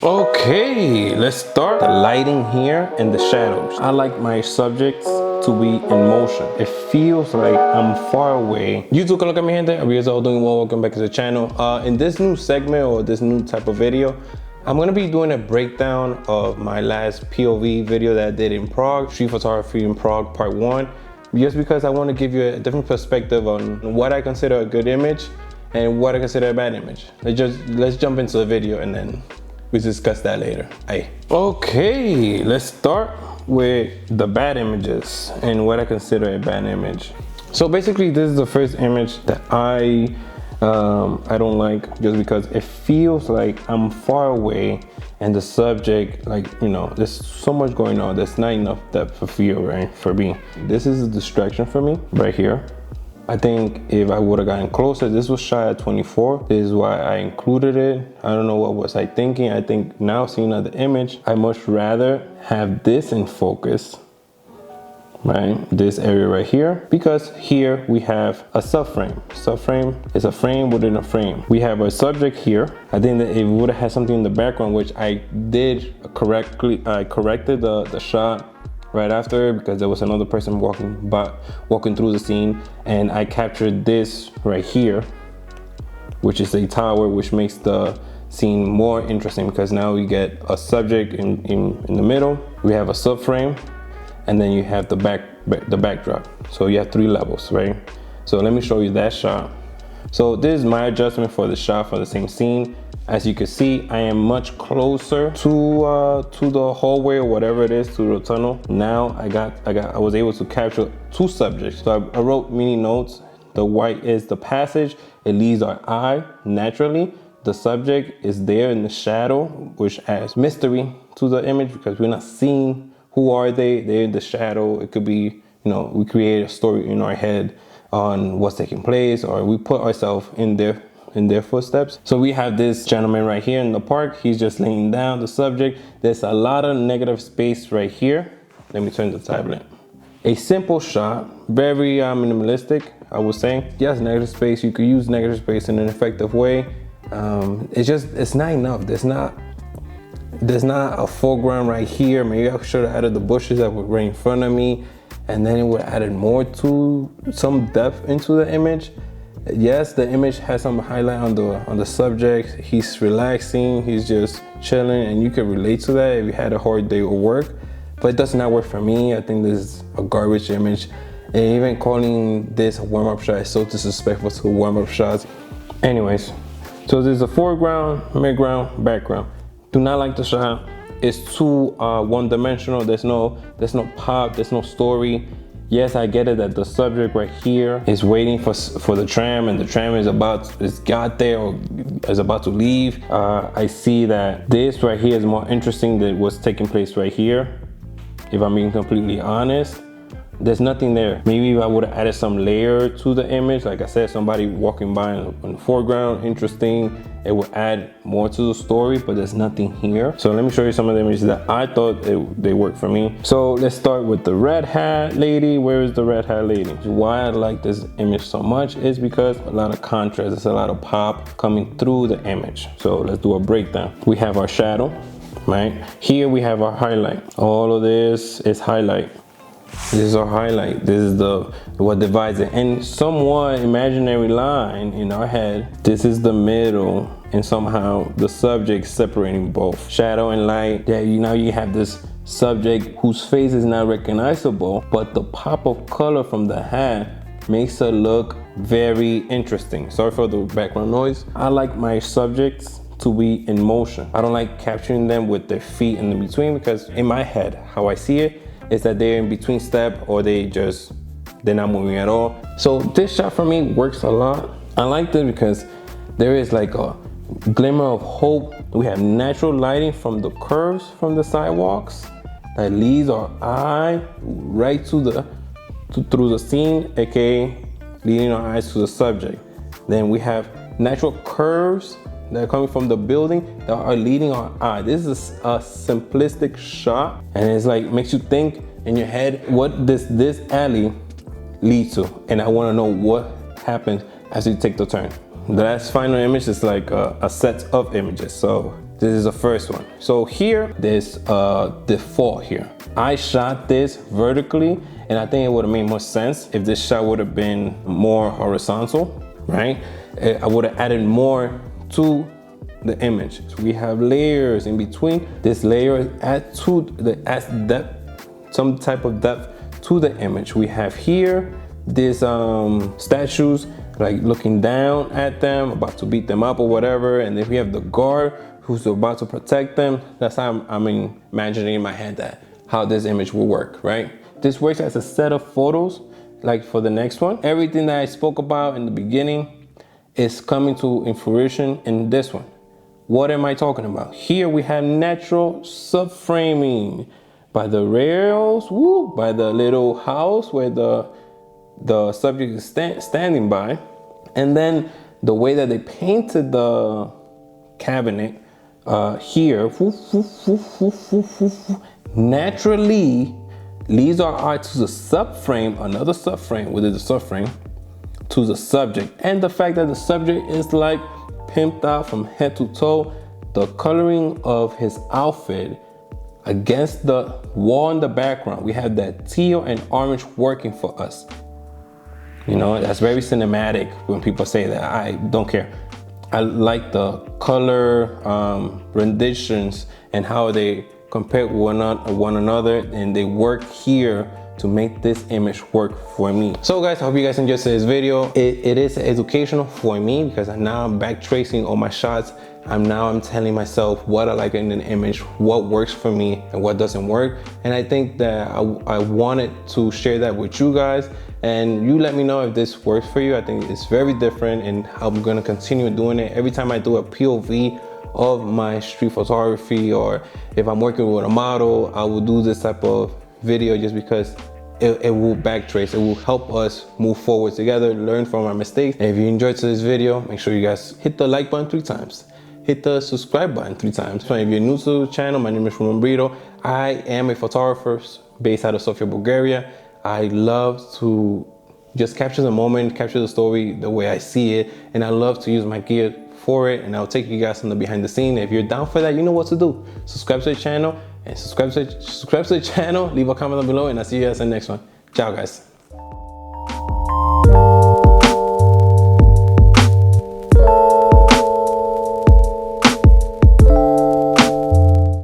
Okay, let's start. The lighting here and the shadows. I like my subjects to be in motion. It feels like I'm far away. YouTube, look at me, gente. Are you guys all doing well? Welcome back to the channel. In this new segment or this new type of video, I'm gonna be doing a breakdown of my last POV video that I did in Prague, Street Photography in Prague Part 1, just because I want to give you a different perspective on what I consider a good image and what I consider a bad image. Let's jump into the video and then we discuss that later. Aye. Okay, let's start with the bad images and what I consider a bad image. So basically, this is the first image that I don't like, just because it feels like I'm far away and the subject, like, you know, there's so much going on. There's not enough depth of field, right, for me. This is a distraction for me right here. I think if I would have gotten closer, this was shot at 24. This is why I included it. I don't know what was I thinking. I think now seeing the image, I much rather have this in focus, right? This area right here, because here we have a subframe. Subframe is a frame within a frame. We have a subject here. I think that if we would have had something in the background, which I did correctly, I corrected the shot right after, because there was another person walking through the scene, and I captured this right here, which is a tower, which makes the scene more interesting, because now we get a subject in the middle, we have a subframe, and then you have the backdrop. So you have 3 levels, right? So let me show you that shot. So this is my adjustment for the shot for the same scene. As you can see, I am much closer to the hallway or whatever it is, to the tunnel. Now I was able to capture 2 subjects. So I wrote mini notes. The white is the passage. It leads our eye naturally. The subject is there in the shadow, which adds mystery to the image, because we're not seeing who are they. They're in the shadow. It could be, you know, we create a story in our head on what's taking place, or we put ourselves in their footsteps. So we have this gentleman right here in the park. He's just laying down the subject. There's a lot of negative space right here. Let me turn the tablet. A simple shot, very minimalistic, I would say. Yes, negative space. You could use negative space in an effective way. It's not enough. There's not a foreground right here. Maybe I should have added the bushes that were right in front of me, and then it would have added more to some depth into the image. Yes, the image has some highlight on the subject. He's relaxing, he's just chilling, and you can relate to that if you had a hard day of work. But it does not work for me. I think this is a garbage image. And even calling this a warm-up shot is so disrespectful to warm-up shots. Anyways, so there's a foreground, midground, background. Do not like the shot. It's too one-dimensional. There's no pop, there's no story. Yes, I get it that the subject right here is waiting for the tram, and the tram is got there or is about to leave. I see that this right here is more interesting than what's taking place right here. If I'm being completely honest, there's nothing there. Maybe if I would have added some layer to the image, like I said, somebody walking by in the foreground, interesting, it would add more to the story, but there's nothing here. So let me show you some of the images that I thought they worked for me. So let's start with the red hat lady. Where is the red hat lady? Why I like this image so much is because a lot of contrast, there's a lot of pop coming through the image. So let's do a breakdown. We have our shadow, right? Here we have our highlight. All of this is highlight. This is our highlight. This is what divides it. And somewhat imaginary line in our head. This is the middle, and somehow the subject separating both shadow and light. Yeah, now you have this subject whose face is not recognizable, but the pop of color from the hat makes it look very interesting. Sorry for the background noise. I like my subjects to be in motion. I don't like capturing them with their feet in the between, because in my head, how I see it, is that they're in between step, or they're not moving at all. So this shot for me works a lot. I like this because there is like a glimmer of hope. We have natural lighting from the curves from the sidewalks that leads our eye right through the scene, aka leading our eyes to the subject. Then we have natural curves that are coming from the building that are leading our eye. This is a simplistic shot, and it's like makes you think in your head, what does this alley lead to? And I want to know what happens as you take the turn. The last final image is like a set of images. So This is the first one. So here, there's default here. I shot this vertically, and I think it would have made more sense if this shot would have been more horizontal, right? I would have added more to the image. So we have layers in between. This layer adds depth, some type of depth to the image. We have here these statues, like looking down at them, about to beat them up or whatever. And then we have the guard who's about to protect them. That's how I'm imagining in my head that how this image will work, right? This works as a set of photos, like for the next one. Everything that I spoke about in the beginning is coming to fruition in this one. What am I talking about? Here we have natural subframing by the rails, by the little house where the subject is standing by. And then the way that they painted the cabinet here, naturally leads our eye to the subframe, another subframe within the subframe, to the subject. And the fact that the subject is like pimped out from head to toe, the coloring of his outfit against the wall in the background, we have that teal and orange working for us. You know, that's very cinematic when people say that. I don't care. I like the color renditions and how they compare one another, and they work here to make this image work for me. So guys, I hope you guys enjoyed this video. It is educational for me because now I'm back tracing all my shots. I'm telling myself what I like in an image, what works for me and what doesn't work. And I think that I wanted to share that with you guys, and you let me know if this works for you. I think it's very different, and I'm gonna continue doing it. Every time I do a POV of my street photography, or if I'm working with a model, I will do this type of video just because it will backtrace. It will help us move forward together, learn from our mistakes. And if you enjoyed this video, make sure you guys hit the like button 3 times. Hit the subscribe button 3 times. So if you're new to the channel, my name is Ramon Brito. I am a photographer based out of Sofia, Bulgaria. I love to just capture the moment, capture the story the way I see it, and I love to use my gear for it, and I'll take you guys on the behind the scene. If you're down for that, you know what to do. Subscribe to the channel, and subscribe to the channel, leave a comment down below, and I'll see you guys in the next one. Ciao guys.